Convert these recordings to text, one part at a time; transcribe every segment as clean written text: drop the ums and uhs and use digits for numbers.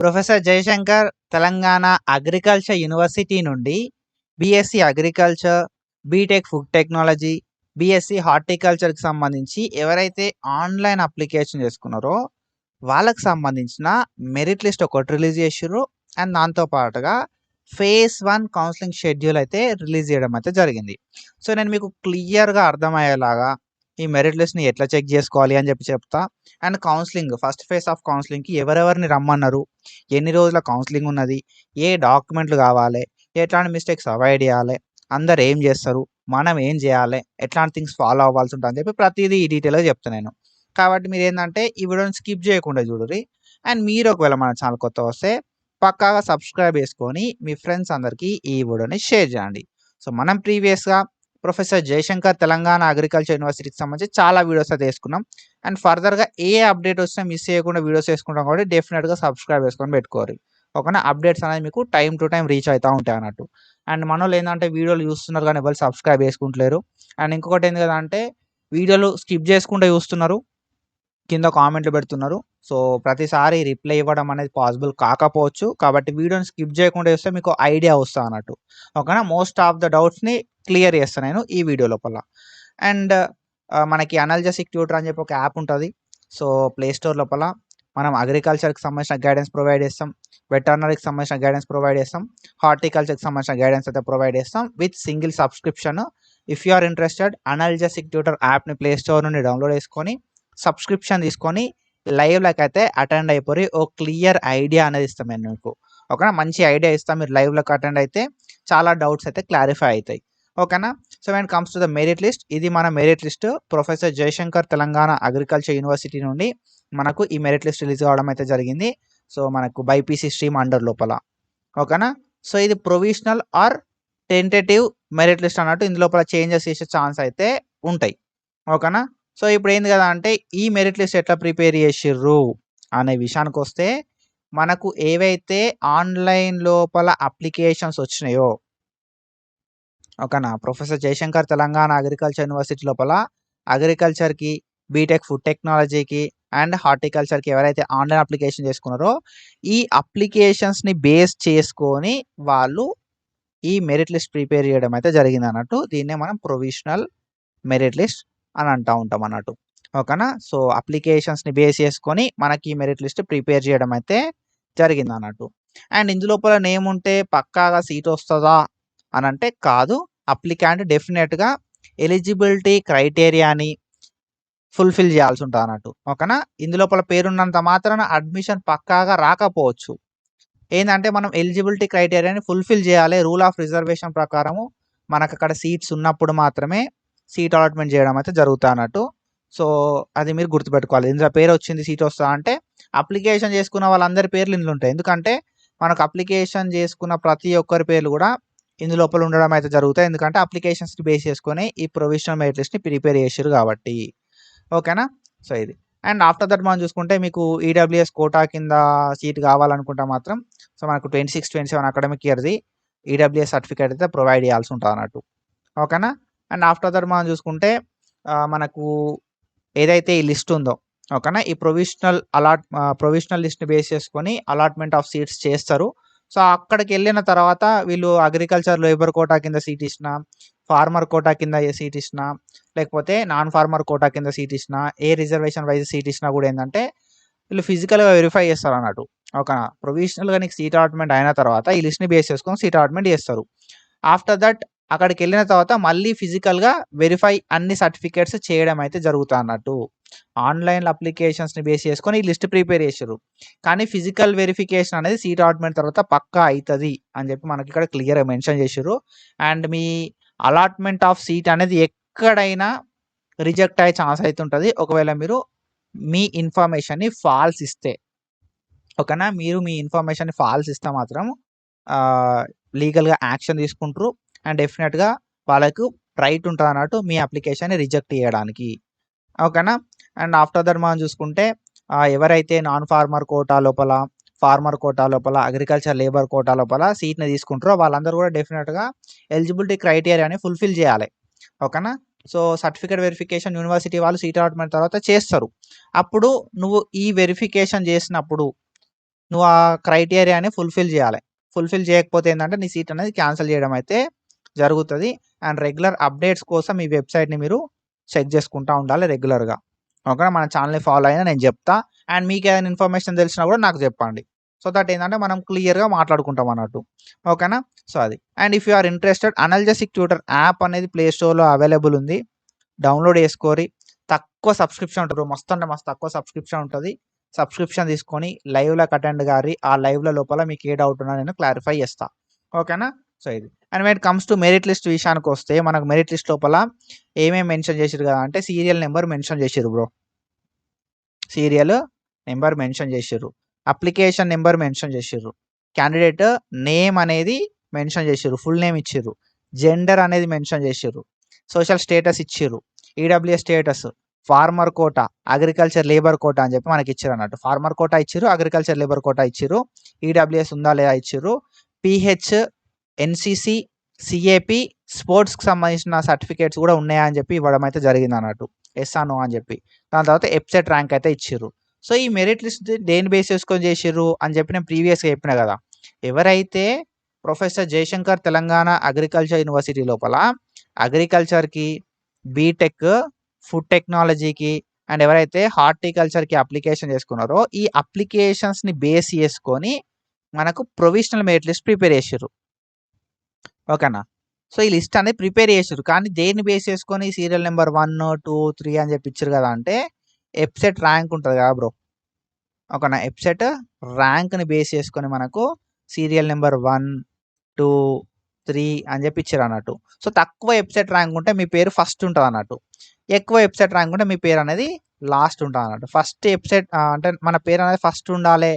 Professor Jayashankar Telangana agriculture university నుండి BSc agriculture, BTech food technology, BSc హార్టికల్చర్కి సంబంధించి ఎవరైతే ఆన్లైన్ అప్లికేషన్ చేసుకున్నారో వాళ్ళకి సంబంధించిన మెరిట్ లిస్ట్ ఒకటి రిలీజ్ చేసిర్రు. అండ్ దాంతో పాటుగా ఫేజ్ 1 కౌన్సిలింగ్ షెడ్యూల్ అయితే రిలీజ్ చేయడం అయితే జరిగింది. సో నేను మీకు క్లియర్గా అర్థమయ్యేలాగా ఈ మెరిట్ లిస్ట్ని ఎట్లా చెక్ చేసుకోవాలి అని చెప్తా. And counselling first phase of కౌన్సిలింగ్కి ఎవరెవరిని రమ్మన్నారు, ఎన్ని రోజుల కౌన్సిలింగ్ ఉన్నది, ఏ డాక్యుమెంట్లు కావాలి, ఎట్లాంటి మిస్టేక్స్ అవాయిడ్ చేయాలి, అందరు ఏం చేస్తారు, మనం ఏం చేయాలి, ఎట్లాంటి థింగ్స్ ఫాలో అవ్వాల్సి ఉంటుంది అని చెప్పి ప్రతిదీ ఈ డీటెయిల్గా చెప్తాను నేను. కాబట్టి మీరు ఏంటంటే ఈ వీడియోని స్కిప్ చేయకుండా చూడరి. అండ్ మీరు ఒకవేళ మన ఛానల్ కొత్త వస్తే పక్కాగా సబ్స్క్రైబ్ చేసుకొని మీ ఫ్రెండ్స్ అందరికీ ఈ వీడియోని షేర్ చేయండి. సో మనం ప్రీవియస్గా ప్రొఫెసర్ జయశంకర్ తెలంగాణ అగ్రికల్చర్ యూనివర్సిటీకి సంబంధించి చాలా వీడియోస్ అయితే వేసుకున్నాం. అండ్ ఫర్దర్గా ఏ అప్డేట్ వచ్చినా మిస్ చేయకుండా వీడియోస్ వేసుకుంటాం కాబట్టి డెఫినెట్గా సబ్స్క్రైబ్ చేసుకొని పెట్టుకోరు. ఓకేనా, అప్డేట్స్ అనేది మీకు టైం టు టైం రీచ్ అవుతూ ఉంటాయి అన్నట్టు. అండ్ మన వాళ్ళు ఏంటంటే వీడియోలు చూస్తున్నారు కానీ ఎవరు సబ్స్క్రైబ్ చేసుకుంటలేరు. అండ్ ఇంకొకటి ఏంటి కదా అంటే వీడియోలు స్కిప్ చేసుకుంటూ చూస్తున్నారు, కింద కామెంట్లు పెడుతున్నారు. సో ప్రతిసారి రిప్లై ఇవ్వడం అనేది పాసిబుల్ కాకపోవచ్చు. కాబట్టి వీడియోని స్కిప్ చేయకుండా చూస్తే మీకు ఐడియా వస్తుంది అన్నట్టు. ఓకేనా, మోస్ట్ ఆఫ్ ద డౌట్స్ని క్లియర్ చేస్తాను నేను ఈ వీడియో లోపల. అండ్ మనకి అనాలజసిక్ ట్యూటర్ అని చెప్పి ఒక యాప్ ఉంటుంది. సో ప్లే స్టోర్ లోపల మనం అగ్రికల్చర్కి సంబంధించిన గైడెన్స్ ప్రొవైడ్ చేస్తాం, వెటర్నరీకి సంబంధించిన గైడెన్స్ ప్రొవైడ్ చేస్తాం, హార్టికల్చర్కి సంబంధించిన గైడెన్స్ అయితే ప్రొవైడ్ చేస్తాం with single subscription. If you are interested analgesic tutor యాప్ని ప్లే స్టోర్ నుండి డౌన్లోడ్ చేసుకొని సబ్స్క్రిప్షన్ తీసుకొని లైవ్లోకి అయితే అటెండ్ అయిపోయి ఓ క్లియర్ ఐడియా అనేది ఇస్తాం నేను మీకు. ఓకేనా, మంచి ఐడియా ఇస్తాం. మీరు లైవ్లోకి అటెండ్ అయితే చాలా డౌట్స్ అయితే క్లారిఫై అవుతాయి. ఓకేనా. So when comes to the merit list, ఇది మన merit list professor Jayashankar Telangana agriculture university నుండి మనకు ఈ మెరిట్ లిస్ట్ రిలీజ్ కావడం అయితే జరిగింది. సో మనకు బైపీసీ స్ట్రీమ్ అండర్ లోపల. ఓకేనా, సో ఇది provisional are tentative merit list అన్నట్టు, ఇందులోపల చేంజెస్ చేసే ఛాన్స్ అయితే ఉంటాయి. ఓకేనా, సో ఇప్పుడు ఏంది కదా అంటే ఈ మెరిట్ లిస్ట్ ఎట్లా ప్రిపేర్ చేసిర్రు అనే విషయానికి వస్తే మనకు ఏవైతే ఆన్లైన్ లోపల అప్లికేషన్స్ వచ్చినాయో, ఓకేనా, professor Jayashankar Telangana agriculture university లోపల అగ్రికల్చర్కి, బీటెక్ ఫుడ్ టెక్నాలజీకి అండ్ హార్టికల్చర్కి ఎవరైతే ఆన్లైన్ అప్లికేషన్ చేసుకున్నారో ఈ అప్లికేషన్స్ని బేస్ చేసుకొని వాళ్ళు ఈ మెరిట్ లిస్ట్ ప్రిపేర్ చేయడం అయితే జరిగింది అన్నట్టు. దీన్నే మనం ప్రొవిజనల్ మెరిట్ లిస్ట్ అని అంటూ ఉంటాం అన్నట్టు. ఓకేనా, సో అప్లికేషన్స్ని బేస్ చేసుకొని మనకి మెరిట్ లిస్ట్ ప్రిపేర్ చేయడం అయితే జరిగింది అన్నట్టు. అండ్ ఇందులోపల నేమ్ ఉంటే పక్కాగా సీట్ వస్తుందా అని అంటే కాదు. అప్లికాంట్ డెఫినెట్గా ఎలిజిబిలిటీ క్రైటీరియాని ఫుల్ఫిల్ చేయాల్సి ఉంటుంది అన్నట్టు. ఓకేనా, ఇందులోపల పేరున్నంత మాత్రాన అడ్మిషన్ పక్కాగా రాకపోవచ్చు. ఏంటంటే మనం ఎలిజిబిలిటీ క్రైటీరియాని ఫుల్ఫిల్ చేయాలి. రూల్ ఆఫ్ రిజర్వేషన్ ప్రకారము మనకు అక్కడ సీట్స్ ఉన్నప్పుడు మాత్రమే సీట్ అలాట్మెంట్ చేయడం అయితే జరుగుతుంది అన్నట్టు. సో అది మీరు గుర్తుపెట్టుకోవాలి. ఇందులో పేరు వచ్చింది సీట్ వస్తుందా అంటే అప్లికేషన్ చేసుకున్న వాళ్ళందరి పేర్లు ఇందులో ఉంటాయి. ఎందుకంటే మనకు అప్లికేషన్ చేసుకున్న ప్రతి ఒక్కరి పేర్లు కూడా ఇందులోపల ఉండడం అయితే జరుగుతాయి. ఎందుకంటే అప్లికేషన్స్ని బేస్ చేసుకొని ఈ ప్రొవిజనల్ మెరిట్ లిస్ట్ని ప్రిపేర్ చేసారు కాబట్టి. ఓకేనా, సో ఇది. అండ్ ఆఫ్టర్ దట్ మనం చూసుకుంటే మీకు ఈడబ్ల్యూఎస్ కోటా కింద సీట్ కావాలనుకుంటే మాత్రం సో మనకు 26-27 అకాడమిక్ ఇయర్ది ఈడబ్ల్యూఎస్ సర్టిఫికేట్ అయితే ప్రొవైడ్ చేయాల్సి ఉంటుంది అన్నట్టు. ఓకేనా, అండ్ ఆఫ్టర్ దట్ మనం చూసుకుంటే మనకు ఏదైతే ఈ లిస్ట్ ఉందో, ఓకేనా, ఈ ప్రొవిజనల్ లిస్ట్ని బేస్ చేసుకొని అలాట్మెంట్ ఆఫ్ సీట్స్ చేస్తారు. సో అక్కడికి వెళ్ళిన తర్వాత వీళ్ళు అగ్రికల్చర్ లేబర్ కోటా కింద సీట్ ఇచ్చినా, ఫార్మర్ కోటా కింద సీట్ ఇచ్చినా, లేకపోతే నాన్ ఫార్మర్ కోటా కింద సీట్ ఇచ్చినా, ఏ రిజర్వేషన్ వైజ్ సీట్ ఇచ్చినా కూడా ఏంటంటే వీళ్ళు ఫిజికల్గా వెరిఫై చేస్తారు అన్నట్టు. ఓకేనా, ప్రొవిజనల్గా నీకు సీట్ అలాట్మెంట్ అయిన తర్వాత ఈ లిస్ట్ని బేస్ చేసుకొని సీట్ అలాట్మెంట్ చేస్తారు. ఆఫ్టర్ దట్ అక్కడికి వెళ్ళిన తర్వాత మళ్ళీ ఫిజికల్గా వెరిఫై అన్ని సర్టిఫికేట్స్ చేయడం అయితే జరుగుతుంది అన్నట్టు. ఆన్లైన్ అప్లికేషన్స్ని బేస్ చేసుకొని ఈ లిస్ట్ ప్రిపేర్ చేశారు, కానీ ఫిజికల్ వెరిఫికేషన్ అనేది సీట్ అలాట్మెంట్ తర్వాత పక్కా అవుతుంది అని చెప్పి మనకి ఇక్కడ క్లియర్గా మెన్షన్ చేశారు. And me allotment of seat అనేది ఎక్కడైనా రిజెక్ట్ అయ్యే ఛాన్స్ అయితే ఉంటుంది ఒకవేళ మీరు మీ ఇన్ఫర్మేషన్ని ఫాల్స్ ఇస్తే. ఓకేనా, మీరు మీ ఇన్ఫర్మేషన్ని ఫాల్స్ ఇస్తే మాత్రం లీగల్గా యాక్షన్ తీసుకుంటారు. అండ్ డెఫినెట్గా వాళ్ళకు రైట్ ఉంటుంది అన్నట్టు మీ అప్లికేషన్ని రిజెక్ట్ చేయడానికి. ఓకేనా, అండ్ ఆఫ్టర్ దట్ మనం చూసుకుంటే ఎవరైతే నాన్ ఫార్మర్ కోటా లోపల, ఫార్మర్ కోటా లోపల, అగ్రికల్చర్ లేబర్ కోటా లోపల సీట్ని తీసుకుంటారో వాళ్ళందరూ కూడా డెఫినెట్గా ఎలిజిబిలిటీ క్రైటీరియాని ఫుల్ఫిల్ చేయాలి. ఓకేనా, సో సర్టిఫికేట్ వెరిఫికేషన్ యూనివర్సిటీ వాళ్ళు సీట్ అలాట్మెంట్ తర్వాత చేస్తారు. అప్పుడు నువ్వు ఈ వెరిఫికేషన్ చేసినప్పుడు నువ్వు ఆ క్రైటీరియాని ఫుల్ఫిల్ చేయాలి. ఫుల్ఫిల్ చేయకపోతే ఏంటంటే నీ సీట్ అనేది క్యాన్సిల్ చేయడం అయితే జరుగుతుంది. అండ్ రెగ్యులర్ అప్డేట్స్ కోసం ఈ వెబ్సైట్ని మీరు చెక్ చేసుకుంటూ ఉండాలి రెగ్యులర్గా. ఓకేనా, మన ఛానల్ని ఫాలో అయినా నేను చెప్తా. అండ్ మీకు ఏదైనా ఇన్ఫర్మేషన్ తెలిసినా కూడా నాకు చెప్పండి. సో దట్ ఏంటంటే మనం క్లియర్గా మాట్లాడుకుంటాం అన్నట్టు. ఓకేనా, సో అది. And if you are interested, analgesic tutor app అనేది ప్లే స్టోర్లో అవైలబుల్ ఉంది. డౌన్లోడ్ చేసుకోరి. తక్కువ సబ్స్క్రిప్షన్ ఉంటుంది, మస్తు అంటే మస్తు తక్కువ సబ్స్క్రిప్షన్ ఉంటుంది. సబ్స్క్రిప్షన్ తీసుకొని లైవ్లోకి అటెండ్ గారి ఆ లైవ్ల లోపల మీకు ఏ డౌట్ ఉన్నా నేను క్లారిఫై చేస్తా. ఓకేనా, సో ఇది. And when it comes to merit list విషయానికి వస్తే మనకు మెరిట్ లిస్ట్ లోపల ఏమేమి మెన్షన్ చేసిరు కదా అంటే సీరియల్ నెంబర్ మెన్షన్ చేసిరు బ్రో. సీరియల్ నెంబర్ మెన్షన్ చేసిర్రు, అప్లికేషన్ నెంబర్ మెన్షన్ చేసిర్రు, క్యాండిడేట్ నేమ్ అనేది మెన్షన్ చేసిర్రు, ఫుల్ నేమ్ ఇచ్చిర్రు, జెండర్ అనేది మెన్షన్ చేసిర్రు, సోషల్ స్టేటస్ ఇచ్చిర్రు, EWS status, farmer quota, agriculture labour quota అని చెప్పి మనకి ఇచ్చారు అన్నట్టు. ఫార్మర్ కోటా ఇచ్చిర్రు, అగ్రికల్చర్ లేబర్ కోటా ఇచ్చిర్రు, ఈడబ్ల్యూఎస్ ఉందా లేదా ఇచ్చిర్రు, పిహెచ్, ఎన్సిసి, సిఏపి, స్పోర్ట్స్కి సంబంధించిన సర్టిఫికేట్స్ కూడా ఉన్నాయా అని చెప్పి ఇవ్వడం అయితే జరిగింది అన్నట్టు, ఎస్ నో అని చెప్పి. దాని తర్వాత ఎప్సెట్ ర్యాంక్ అయితే ఇచ్చిర్రు. సో ఈ మెరిట్ లిస్ట్ దేని బేస్ చేసుకొని చేసిర్రు అని చెప్పి నేను ప్రీవియస్గా చెప్పిన కదా. ఎవరైతే professor Jayashankar Telangana agriculture university లోపల అగ్రికల్చర్కి, బీటెక్, ఫుడ్ టెక్నాలజీకి అండ్ ఎవరైతే హార్టికల్చర్కి అప్లికేషన్ చేసుకున్నారో ఈ అప్లికేషన్స్ని బేస్ చేసుకొని మనకు ప్రొవిజనల్ మెరిట్ లిస్ట్ ప్రిపేర్ చేసిర్రు. ఓకేనా, సో ఈ లిస్ట్ అనేది ప్రిపేర్ చేసిర్రు. కానీ దేన్ని బేస్ చేసుకొని సీరియల్ నెంబర్ 1, 2, 3 అని చెప్పి ఇచ్చారు కదా అంటే ఎప్సెట్ ర్యాంక్ ఉంటుంది కదా బ్రో. ఓకేనా, ఎప్సెట్ ర్యాంక్ని బేస్ చేసుకొని మనకు సీరియల్ నెంబర్ 1, 2, 3 అని చెప్పి ఇచ్చారు అన్నట్టు. సో తక్కువ ఎప్సెట్ ర్యాంక్ ఉంటే మీ పేరు ఫస్ట్ ఉంటుంది అన్నట్టు, ఎక్కువ ఎప్సెట్ ర్యాంక్ ఉంటే మీ పేరు అనేది లాస్ట్ ఉంటుంది అన్నట్టు. ఫస్ట్ ఎప్సెట్ అంటే మన పేరు అనేది ఫస్ట్ ఉండాలి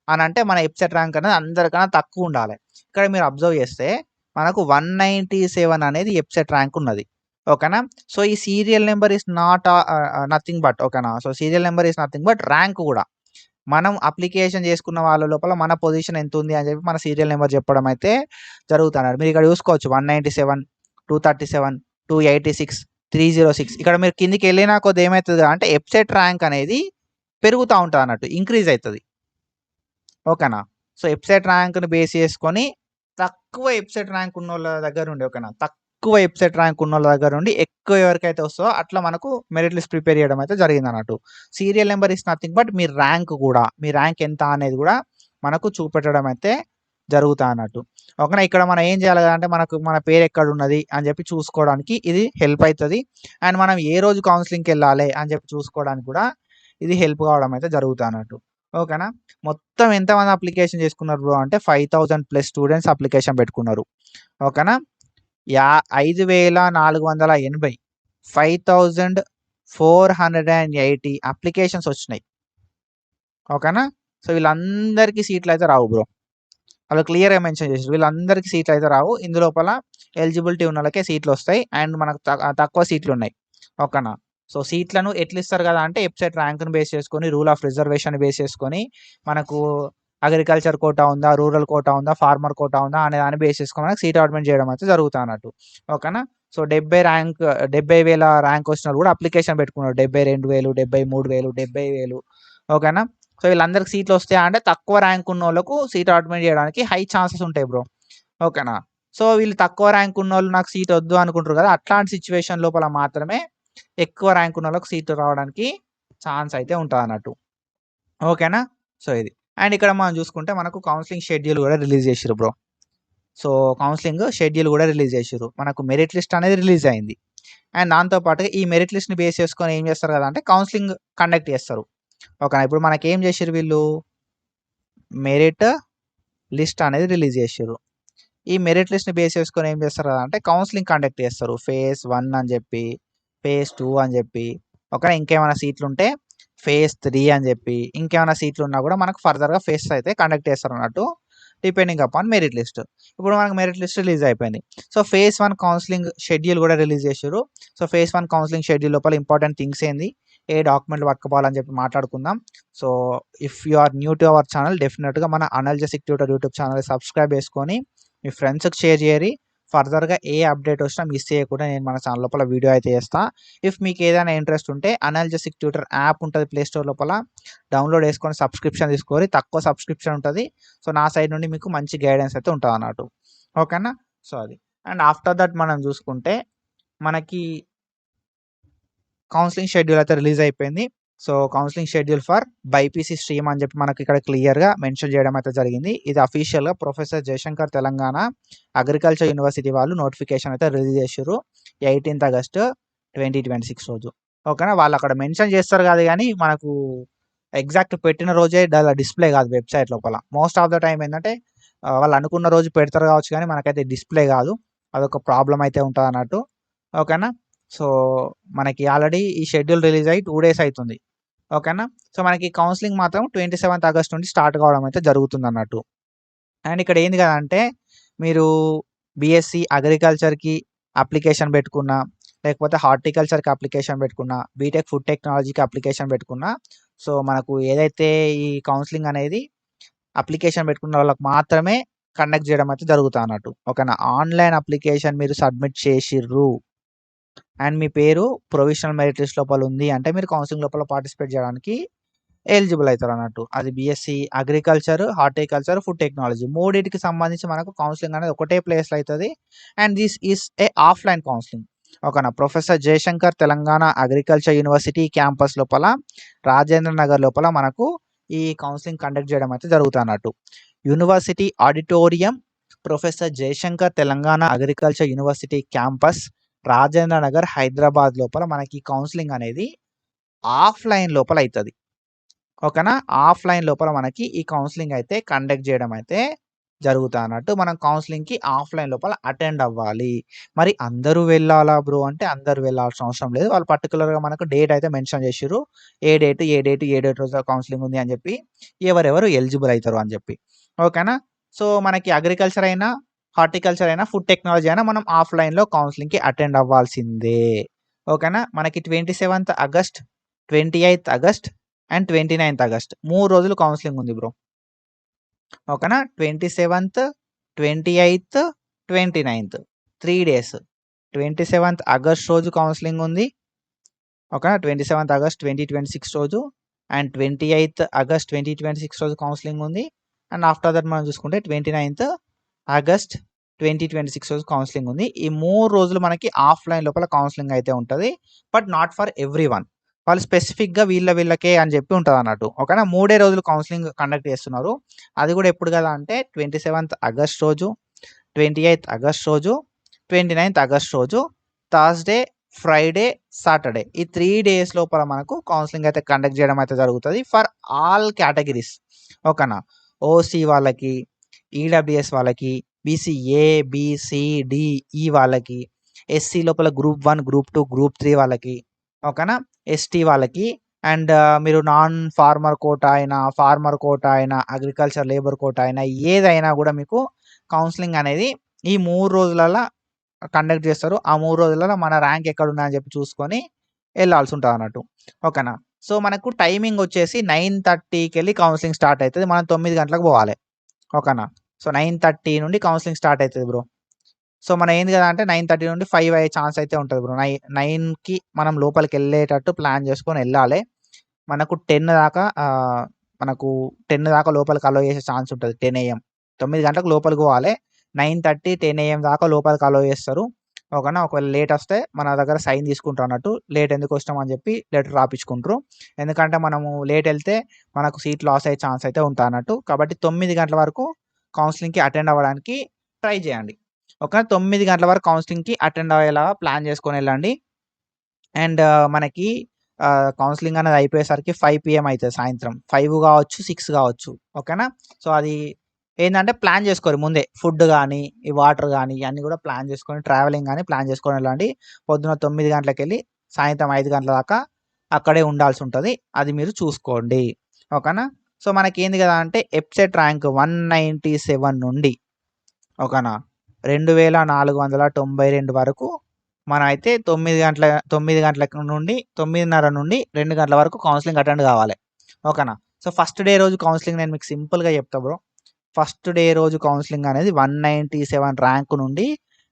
అని అంటే మన ఎప్సెట్ ర్యాంక్ అనేది అందరికన్నా తక్కువ ఉండాలి. ఇక్కడ మీరు అబ్జర్వ్ చేస్తే మనకు 197 అనేది ఎప్సెట్ ర్యాంక్ ఉన్నది. ఓకేనా, సో ఈ serial number is not nothing but, ఓకేనా, so serial number is nothing but rank కూడా మనం అప్లికేషన్ చేసుకున్న వాళ్ళ లోపల మన పొజిషన్ ఎంత ఉంది అని చెప్పి మన సీరియల్ నెంబర్ చెప్పడం అయితే జరుగుతున్నారు. మీరు ఇక్కడ చూసుకోవచ్చు 197, 237, 286, 306. ఇక్కడ మీరు కిందికి వెళ్ళినా కొద్ది ఏమవుతుంది అంటే ఎప్సెట్ ర్యాంక్ అనేది పెరుగుతూ ఉంటుంది అన్నట్టు, ఇంక్రీజ్ అవుతుంది. ఓకేనా, సో ఎప్సెట్ ర్యాంక్ని బేస్ చేసుకొని తక్కువ ఎప్సెట్ ర్యాంక్ ఉన్న వాళ్ళ దగ్గర ఉండి, ఓకేనా, తక్కువ ఎప్సెట్ ర్యాంక్ ఉన్న వాళ్ళ దగ్గర ఉండి ఎక్కువ ఎవరికైతే వస్తుందో అట్లా మనకు మెరిట్ లిస్ట్ ప్రిపేర్ చేయడం అయితే జరిగింది అన్నట్టు. Serial number is nothing but me rank కూడా, మీ ర్యాంక్ ఎంత అనేది కూడా మనకు చూపెట్టడం అయితే జరుగుతా అన్నట్టు. ఓకేనా, ఇక్కడ మనం ఏం చేయాలి అంటే మనకు మన పేరు ఎక్కడ ఉన్నది అని చెప్పి చూసుకోవడానికి ఇది హెల్ప్ అవుతుంది. అండ్ మనం ఏ రోజు కౌన్సిలింగ్కి వెళ్ళాలి అని చెప్పి చూసుకోవడానికి కూడా ఇది హెల్ప్ కావడం అయితే జరుగుతా అన్నట్టు. ఓకేనా, మొత్తం ఎంతమంది అప్లికేషన్ చేసుకున్నారు బ్రో అంటే 5000+ స్టూడెంట్స్ అప్లికేషన్ పెట్టుకున్నారు. ఓకేనా, 5480, 5480 అప్లికేషన్స్ వచ్చినాయి. ఓకేనా, సో వీళ్ళందరికీ సీట్లు అయితే రావు బ్రో, వాళ్ళు క్లియర్గా మెన్షన్ చేశారు వీళ్ళందరికీ సీట్లు అయితే రావు. ఇందులోపల ఎలిజిబిలిటీ ఉన్న వాళ్ళకే సీట్లు వస్తాయి అండ్ మనకు తక్కువ సీట్లు ఉన్నాయి. ఓకేనా, సో సీట్లను ఎట్లా ఇస్తారు కదా అంటే వెబ్సైట్ ర్యాంక్ని బేస్ చేసుకొని, రూల్ ఆఫ్ రిజర్వేషన్ బేస్ చేసుకొని, మనకు అగ్రికల్చర్ కోటా ఉందా, రూరల్ కోటా ఉందా, ఫార్మర్ కోటా ఉందా అనే దాన్ని బేస్ చేసుకొని మనకు సీట్ అలాట్మెంట్ చేయడం అయితే జరుగుతుంది అన్నట్టు. ఓకేనా, సో 70,000 ర్యాంక్ వచ్చిన కూడా అప్లికేషన్ పెట్టుకున్నారు, 72,000, 73,000, 70,000. ఓకేనా, సో వీళ్ళందరికి సీట్లు వస్తాయా అంటే తక్కువ ర్యాంక్ ఉన్న వాళ్ళకు సీట్ అలాట్మెంట్ చేయడానికి హై ఛాన్సెస్ ఉంటాయి బ్రో. ఓకేనా, సో వీళ్ళు తక్కువ ర్యాంక్ ఉన్న వాళ్ళు నాకు సీట్ వద్దు అనుకుంటారు కదా, అట్లాంటి సిచ్యువేషన్ లోపల మాత్రమే ఎక్కువ ర్యాంక్ ఉన్న వాళ్ళకి సీట్ రావడానికి ఛాన్స్ అయితే ఉంటుంది అన్నట్టు. ఓకేనా, సో ఇది. అండ్ ఇక్కడ మనం చూసుకుంటే మనకు కౌన్సిలింగ్ షెడ్యూల్ కూడా రిలీజ్ చేసిరు బ్రో. సో కౌన్సిలింగ్ షెడ్యూల్ కూడా రిలీజ్ చేసిరు, మనకు మెరిట్ లిస్ట్ అనేది రిలీజ్ అయింది. అండ్ దాంతోపాటుగా ఈ మెరిట్ లిస్ట్ని బేస్ చేసుకొని ఏం చేస్తారు కదా అంటే కౌన్సిలింగ్ కండక్ట్ చేస్తారు. ఓకేనా, ఇప్పుడు మనకి ఏం చేసారు వీళ్ళు, మెరిట్ లిస్ట్ అనేది రిలీజ్ చేసారు. ఈ మెరిట్ లిస్ట్ని బేస్ చేసుకొని ఏం చేస్తారు కదా అంటే కౌన్సిలింగ్ కండక్ట్ చేస్తారు, ఫేజ్ 1 అని చెప్పి, ఫేజ్ 2 అని చెప్పి. ఓకేనా, ఇంకేమైనా సీట్లు ఉంటే ఫేజ్ 3 అని చెప్పి, ఇంకేమైనా సీట్లు ఉన్నా కూడా మనకు ఫర్దర్గా ఫేజ్ అయితే కండక్ట్ చేస్తారు అన్నట్టు, డిపెండింగ్ అపాన్ మెరిట్ లిస్ట్. ఇప్పుడు మనకు మెరిట్ లిస్ట్ రిలీజ్ అయిపోయింది. సో ఫేజ్ 1 కౌన్సిలింగ్ షెడ్యూల్ కూడా రిలీజ్ చేశారు. సో ఫేజ్ 1 కౌన్సిలింగ్ షెడ్యూల్ లోపల ఇంపార్టెంట్ థింగ్స్ ఏంది, ఏ డాక్యుమెంట్లు పట్టుకోవాలని చెప్పి మాట్లాడుకుందాం. So if you are new to our channel, డెఫినెట్గా మన analgesic tutor YouTube channel subscribe చేసుకొని మీ ఫ్రెండ్స్కి షేర్ చేయరి. ఫర్దర్‌గా ఏ అప్డేట్ వచ్చినా మిస్ చేయకుండా నేను మన ఛానల్ లోపల వీడియో అయితే చేస్తా. ఇఫ్ మీకు ఏదైనా ఇంట్రెస్ట్ ఉంటే అనాలిసిస్ ట్యూటర్ యాప్ ఉంటది ప్లే స్టోర్ లోపల. డౌన్‌లోడ్ చేసుకొని సబ్స్క్రిప్షన్ తీసుకోరి. తక్కువ సబ్స్క్రిప్షన్ ఉంటది. సో, నా సైడ్ నుండి మీకు మంచి గైడెన్స్ అయితే ఉంటదన్నట్టు. ఓకేనా? సో, అది. అండ్ ఆఫ్టర్ దట్ మనం చూసుకుంటే మనకి కౌన్సెలింగ్ షెడ్యూల్ అయితే రిలీజ్ అయిపోయింది. So, counselling schedule for BiPC stream అని చెప్పి మనకి ఇక్కడ క్లియర్‌గా మెన్షన్ చేయడం అయితే జరిగింది. ఇది అఫీషియల్‌గా professor Jayashankar Telangana agriculture university వాళ్ళు నోటిఫికేషన్ అయితే రిలీజ్ చేసిర్రు. 18th ఆగస్ట్ 2026 రోజు. ఓకేనా? వాళ్ళు అక్కడ మెన్షన్ చేస్తారు కాదు గానీ, మనకు ఎగ్జాక్ట్ పెట్టిన రోజే డిస్‌ప్లే కాదు వెబ్‌సైట్ లోపల. మోస్ట్ ఆఫ్ ద టైమ్ ఏందంటే వాళ్ళు అనుకున్న రోజు పెడతారు కావచ్చు కానీ, మనకైతే డిస్‌ప్లే కాదు. అదొక ప్రాబ్లమ్ అయితే ఉంటదన్నట్టు. ఓకేనా? సో, మనకి ఆల్రెడీ ఈ షెడ్యూల్ రిలీజ్ అయ్యి 2 డేస్ అయితుంది. ఓకేనా? సో, మనకి కౌన్సెలింగ్ మాత్రం 27th ఆగస్ట్ నుండి స్టార్ట్ కావడం అయితే జరుగుతుందన్నట్టు. అండ్ ఇక్కడ ఏంది కదంటే, మీరు బీఎస్సీ అగ్రికల్చర్‌కి అప్లికేషన్ పెట్టుకున్నా, లేకపోతే హార్టికల్చర్‌కి అప్లికేషన్ పెట్టుకున్నా, బీటెక్ ఫుడ్ టెక్నాలజీకి అప్లికేషన్ పెట్టుకున్నా, సో, మనకు ఏదైతే ఈ కౌన్సెలింగ్ అనేది అప్లికేషన్ పెట్టుకున్న వాళ్ళకి మాత్రమే కండక్ట్ చేయడం అయితే జరుగుతదన్నట్టు. ఓకేనా? ఆన్‌లైన్ అప్లికేషన్ మీరు సబ్మిట్ చేసిర్రు అండ్ మీ పేరు ప్రొవిషనల్ మెరిట్ లిస్ట్ లోపల ఉంది అంటే మీరు కౌన్సిలింగ్ లోపల పార్టిసిపేట్ చేయడానికి ఎలిజిబుల్ అవుతారు అన్నట్టు. అది BSc agriculture, horticulture, food technology మూడిటికి సంబంధించి మనకు కౌన్సిలింగ్ అనేది ఒకటే ప్లేస్‌లో అయితది. And this is a offline counselling. ఓకేనా? Professor Jayashankar Telangana agriculture university campus లోపల రాజేంద్ర నగర్ లోపల మనకు ఈ కౌన్సిలింగ్ కండక్ట్ చేయడం అయితే జరుగుతదన్నట్టు. University auditorium, professor Jayashankar Telangana agriculture university campus, Rajendra Nagar, Hyderabad లోపల మనకి కౌన్సిలింగ్ అనేది ఆఫ్‌లైన్ లోపల అయితది. ఓకేనా? ఆఫ్‌లైన్ లోపల మనకి ఈ కౌన్సిలింగ్ అయితే కండక్ట్ చేయడం అయితే జరుగుతదన్నట్టు. మనం కౌన్సిలింగ్‌కి ఆఫ్‌లైన్ లోపల అటెండ్ అవ్వాలి. మరి అందరూ వెళ్ళాలా బ్రో అంటే అందరూ వెళ్ళాల్సిన అవసరం లేదు. వాళ్ళు పర్టిక్యులర్‌గా మనకు డేట్ అయితే మెన్షన్ చేసిర్రు. ఏ డేట్ రోజు కౌన్సిలింగ్ ఉంది అని చెప్పి, ఎవరెవరు ఎలిజిబుల్ అయితారు అని చెప్పి. ఓకేనా? సో, మనకి అగ్రికల్చర్ అయినా, హార్టికల్చర్ అయినా, ఫుడ్ టెక్నాలజీ అయినా మనం ఆఫ్‌లైన్‌లో కౌన్సిలింగ్‌కి అటెండ్ అవ్వాల్సిందే. ఓకేనా? మనకి 27th August, 28th August and 29th August 3 రోజులు కౌన్సిలింగ్ ఉంది బ్రో. ఓకేనా? 27th, 28th, 29th 3 days. 27th August రోజు కౌన్సిలింగ్ ఉంది. ఓకేనా? 27th ఆగస్ట్ 2026 రోజు అండ్ 28th ఆగస్ట్ 2026 రోజు కౌన్సిలింగ్ ఉంది. అండ్ ఆఫ్టర్ దట్ మనం చూసుకుంటే 29th ఆగస్ట్ 2026 రోజు కౌన్సిలింగ్ ఉంది. ఈ 3 రోజులు మనకి ఆఫ్‌లైన్ లోపల కౌన్సిలింగ్ అయితే ఉంటది. But not for everyone. వాళ్ళు స్పెసిఫిక్‌గా వీళ్ళకే అని చెప్పి ఉంటదన్నట్టు. ఓకేనా? 3 రోజులు కౌన్సిలింగ్ కండక్ట్ చేస్తున్నారు. అది కూడా ఎప్పుడు కదా అంటే 27th ఆగస్ట్ రోజు, 28th ఆగస్ట్ రోజు, 29th ఆగస్ట్ రోజు, థర్స్‌డే, ఫ్రైడే, సాటర్డే ఈ 3 డేస్ లోపల మనకు కౌన్సిలింగ్ అయితే కండక్ట్ చేయడం అయితే జరుగుతది ఫర్ ఆల్ కేటగిరీస్. ఓకేనా? ఓసీ వాళ్ళకి, ఈడబ్ల్యూఎస్ వాళ్ళకి, BC A, B, C, D, ఈ వాళ్ళకి, ఎస్సీ లోపల గ్రూప్ 1, గ్రూప్ 2, గ్రూప్ 3 వాళ్ళకి. ఓకేనా? ఎస్టీ వాళ్ళకి అండ్ మీరు నాన్ ఫార్మర్ కోటా అయినా, ఫార్మర్ కోటా అయినా, అగ్రికల్చర్ లేబర్ కోటా అయినా ఏదైనా కూడా మీకు కౌన్సిలింగ్ అనేది ఈ 3 రోజులల్ల కండక్ట్ చేస్తారు. ఆ 3 రోజులలో మన ర్యాంక్ ఎక్కడుందని చెప్పి చూసుకొని ఎళ్ళాల్సి ఉంటదన్నట్టు. ఓకేనా? సో, మనకు టైమింగ్ వచ్చేసి 9:30కెళ్ళి కౌన్సిలింగ్ స్టార్ట్ అయితది. మనం 9 గంటలకు పోవాలి. ఓకేనా? సో, 9:30 నుండి కౌన్సిలింగ్ స్టార్ట్ అయితది బ్రో. సో, మనం ఏంది కదా అంటే 9:30 నుండి 5 అయ్యే ఛాన్స్ అయితే ఉంటది బ్రో. 9కి మనం లోపలికెళ్ళేటట్టు ప్లాన్ చేసుకొని ఎళ్ళాలే. మనకు 10 దాకా మనకు 10 దాకా లోపలికి అలో చేసే ఛాన్స్ ఉంటది. 10 AM 9 గంటలకు లోపలికి పోవాలి. 9:30, 10 AM దాకా లోపలికి అలో చేస్తారు. ఓకేనా? ఒకవేళ లేట్ వస్తే మన దగ్గర సైన్ తీసుకుంటారు అన్నట్టు. లేట్ ఎందుకు వచ్చినాం అని చెప్పి లెటర్ రాపిచ్చుకుంటారు. ఎందుకంటే మనము లేట్ ఎళ్తే మనకు సీట్ లాస్ అయ్యే ఛాన్స్ అయితే ఉంటదన్నట్టు. కాబట్టి 9 గంటల వరకు కౌన్సిలింగ్‌కి అటెండ్ అవ్వడానికి ట్రై చేయండి. ఓకే. 9 గంటల వరకు కౌన్సిలింగ్‌కి అటెండ్ అయ్యేలాగా ప్లాన్ చేసుకొని ఎళ్ళండి. అండ్ మనకి కౌన్సిలింగ్ అనేది అయిపోయేసరికి 5 PM అయితది సాయంత్రం. 5 కావచ్చు, 6 కావచ్చు. ఓకేనా? సో, అది ఏందంటే ప్లాన్ చేసుకోరి ముందే. ఫుడ్ గానీ, ఈ వాటర్ గానీ ఇయన్నీ కూడా ప్లాన్ చేసుకొని ట్రావెలింగ్ గానీ ప్లాన్ చేసుకొని ఎళ్ళండి. పొద్దున 9 గంటలకెళ్ళి సాయంత్రం 5 గంటల దాకా అక్కడే ఉండాల్సి ఉంటది. అది మీరు చూసుకోండి. ఓకేనా? సో, మనకేంది కదా అంటే ఎబ్సెట్ ర్యాంక్ 197 నుండి ఓకేనా? 2492 వరకు మనమైతే 9 గంటల నుండి 9:30 నుండి 2 గంటల వరకు కౌన్సిలింగ్ అటెండ్ కావాలి. ఓకేనా? సో, ఫస్ట్ డే రోజు కౌన్సిలింగ్ నేను మీకు సింపుల్‌గా చెప్తా బ్రో. ఫస్ట్ డే రోజు కౌన్సిలింగ్ అనేది 197 ర్యాంక్ నుండి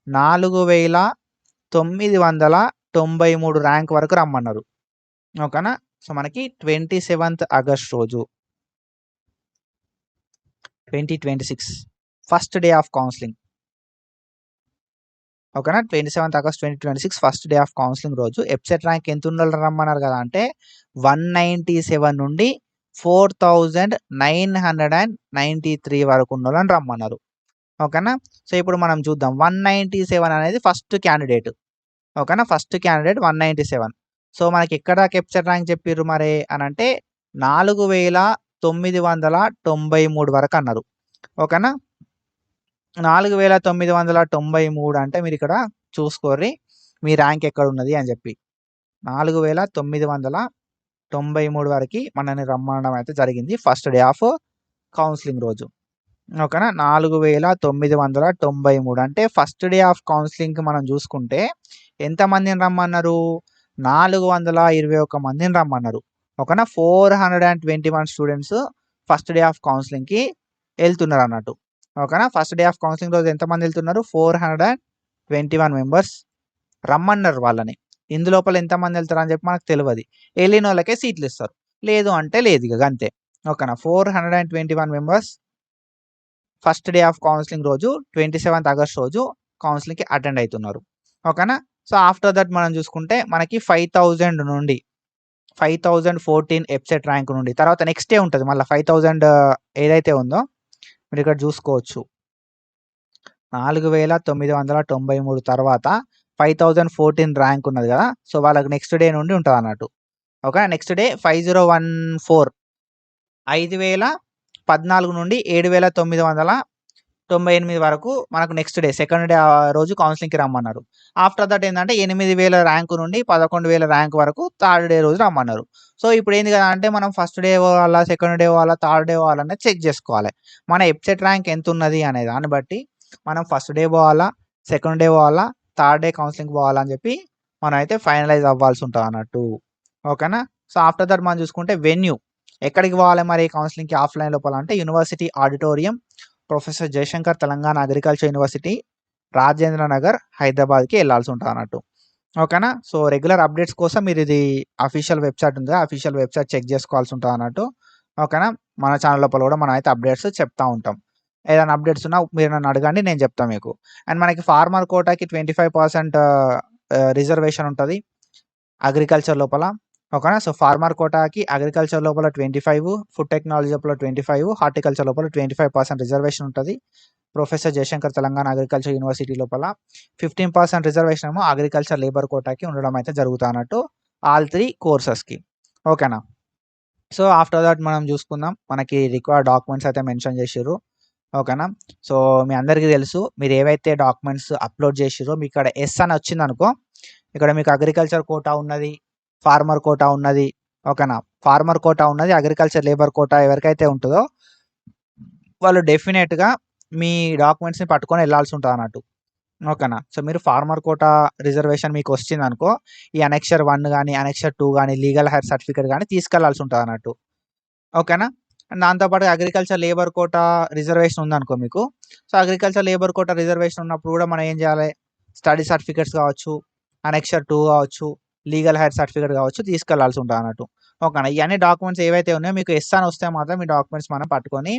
4993 ర్యాంక్ వరకు రమ్మన్నారు. ఓకేనా. సో మనకి 27th ఆగస్ట్ రోజు 2026 ఫస్ట్ డే ఆఫ్ కౌన్సిలింగ్. ఓకేనా. 27th August 2026 first day of counselling రోజు వెబ్సైట్ ర్యాంక్ ఎంత ఉండాలి రమ్మన్నారు కదా అంటే 197 నుండి 4993 వరకు ఉండాలని రమ్మన్నారు. ఓకేనా. సో ఇప్పుడు మనం చూద్దాం 197 అనేది ఫస్ట్ క్యాండిడేట్. ఓకేనా. First candidate 197. సో మనకి ఎక్కడ వెబ్సైట్ ర్యాంక్ చెప్పారు మరి అని అంటే 4993 వరకు అన్నారు. ఓకేనా. 4993 అంటే మీరు ఇక్కడ చూసుకోర్రి మీ ర్యాంక్ ఎక్కడ ఉన్నది అని చెప్పి 4993 వరకు మనల్ని రమ్మడం అయితే జరిగింది ఫస్ట్ డే ఆఫ్ కౌన్సిలింగ్ రోజు. ఓకేనా. 4993 అంటే ఫస్ట్ డే ఆఫ్ కౌన్సిలింగ్కి మనం చూసుకుంటే ఎంతమందిని రమ్మన్నారు? 421 మందిని రమ్మన్నారు. ఓకేనా. 421 స్టూడెంట్స్ ఫస్ట్ డే ఆఫ్ కౌన్సిలింగ్కి వెళ్తున్నారు అన్నట్టు. ఓకేనా. ఫస్ట్ డే ఆఫ్ కౌన్సిలింగ్ రోజు ఎంతమంది వెళ్తున్నారు? 421 మెంబర్స్ రమ్మన్నారు వాళ్ళని. ఇందులోపల ఎంతమంది వెళ్తారు అని చెప్పి మనకు తెలియదు. వెళ్ళిన వాళ్ళకే సీట్లు ఇస్తారు, లేదు అంటే లేదు ఇక అంతే. ఓకేనా. 421 members first day of counselling రోజు 27th ఆగస్ట్ రోజు కౌన్సిలింగ్కి అటెండ్ అవుతున్నారు. ఓకేనా. సో ఆఫ్టర్ దట్ మనం చూసుకుంటే మనకి 5000 నుండి 5014 వెబ్సైట్ ర్యాంక్ నుండి తర్వాత నెక్స్ట్ డే ఉంటుంది మళ్ళీ 5000 ఏదైతే ఉందో మీరు ఇక్కడ చూసుకోవచ్చు. 4993 తర్వాత 5014 ర్యాంక్ ఉన్నది కదా. సో వాళ్ళకి నెక్స్ట్ డే నుండి ఉంటుంది అన్నట్టు. ఓకే. నెక్స్ట్ డే 5014 5014 నుండి 7998 వరకు మనకు నెక్స్ట్ డే సెకండ్ డే రోజు కౌన్సిలింగ్కి రమ్మన్నారు. ఆఫ్టర్ దట్ ఏంటంటే 8000 ర్యాంకు నుండి 11000 ర్యాంక్ వరకు థర్డ్ డే రోజు రమ్మన్నారు. సో ఇప్పుడు ఏంది కదా అంటే మనం ఫస్ట్ డే పోవాలా, సెకండ్ డే పోవాలా, థర్డ్ డే పోవాలనేది చెక్ చేసుకోవాలి. మన వెబ్సైట్ ర్యాంక్ ఎంత ఉన్నది అనే దాన్ని బట్టి మనం ఫస్ట్ డే పోవాలా, సెకండ్ డే పోవాలా, థర్డ్ డే కౌన్సిలింగ్ పోవాలా అని చెప్పి మనం అయితే ఫైనలైజ్ అవ్వాల్సి ఉంటుంది అన్నట్టు. ఓకేనా. సో ఆఫ్టర్ దట్ మనం చూసుకుంటే వెన్యూ ఎక్కడికి పోవాలి మరి కౌన్సిలింగ్కి ఆఫ్లైన్ లోపల అంటే university auditorium, professor Jayashankar Telangana agriculture university, Rajendra Nagar, హైదరాబాద్కి వెళ్ళాల్సి ఉంటుంది అన్నట్టు. ఓకేనా. సో రెగ్యులర్ అప్డేట్స్ కోసం మీరు ఇది అఫీషియల్ వెబ్సైట్ ఉంది, అఫీషియల్ వెబ్సైట్ చెక్ చేసుకోవాల్సి ఉంటుంది అన్నట్టు. ఓకేనా. మన ఛానల్ లోపల కూడా మనం అయితే అప్డేట్స్ చెప్తా ఉంటాం. ఏదైనా అప్డేట్స్ ఉన్నా మీరు నన్ను అడగండి, నేను చెప్తాను మీకు. అండ్ మనకి ఫార్మర్ కోటాకి 25% రిజర్వేషన్ ఉంటుంది అగ్రికల్చర్ లోపల. ఓకేనా. సో ఫార్మర్ కోటాకి అగ్రికల్చర్ లోపల 25, ఫుడ్ టెక్నాలజీ లోపల 25, హార్టికల్చర్ లోపల 25% రిజర్వేషన్ ఉంటుంది. Professor Jayashankar Telangana agriculture university లోపల 15% రిజర్వేషన్ ఏమో అగ్రికల్చర్ లేబర్ కోటాకి ఉండడం అయితే జరుగుతా అన్నట్టు ఆల్ 3 కోర్సెస్కి. ఓకేనా. సో ఆఫ్టర్ దట్ మనం చూసుకుందాం. మనకి రిక్వైర్డ్ డాక్యుమెంట్స్ అయితే మెన్షన్ చేసిర్రు. ఓకేనా. సో మీ అందరికీ తెలుసు మీరు ఏవైతే డాక్యుమెంట్స్ అప్లోడ్ చేసిర్రో మీకు ఇక్కడ ఎస్ అని వచ్చింది అనుకో, ఇక్కడ మీకు అగ్రికల్చర్ కోటా ఉన్నది, ఫార్మర్ కోటా ఉన్నది. ఓకేనా. ఫార్మర్ కోటా ఉన్నది, అగ్రికల్చర్ లేబర్ కోటా ఎవరికైతే ఉంటుందో వాళ్ళు డెఫినెట్గా మీ డాక్యుమెంట్స్ని పట్టుకొని వెళ్ళాల్సి ఉంటుంది అన్నట్టు. ఓకేనా. సో మీరు ఫార్మర్ కోటా రిజర్వేషన్ మీకు వచ్చింది అనుకో, ఈ అనెక్షర్ 1 కానీ అనెక్షర్ 2 కానీ లీగల్ హైర్ సర్టిఫికేట్ కానీ తీసుకెళ్లాల్సి ఉంటుంది అన్నట్టు. ఓకేనా. దాంతోపాటు అగ్రికల్చర్ లేబర్ కోటా రిజర్వేషన్ ఉందనుకో మీకు, so agriculture labour quota reservation ఉన్నప్పుడు కూడా మనం ఏం చేయాలి, స్టడీ సర్టిఫికేట్స్ కావచ్చు, అనెక్షర్ 2 కావచ్చు, లీగల్ హైర్ సర్టిఫికేట్ కావచ్చు తీసుకెళ్లాల్సి ఉంటుంది అన్నట్టు. ఓకేనా. ఇవన్నీ డాక్యుమెంట్స్ ఏవైతే ఉన్నాయో మీకు ఎస్ అని వస్తే మాత్రం మీ డాక్యుమెంట్స్ మనం పట్టుకొని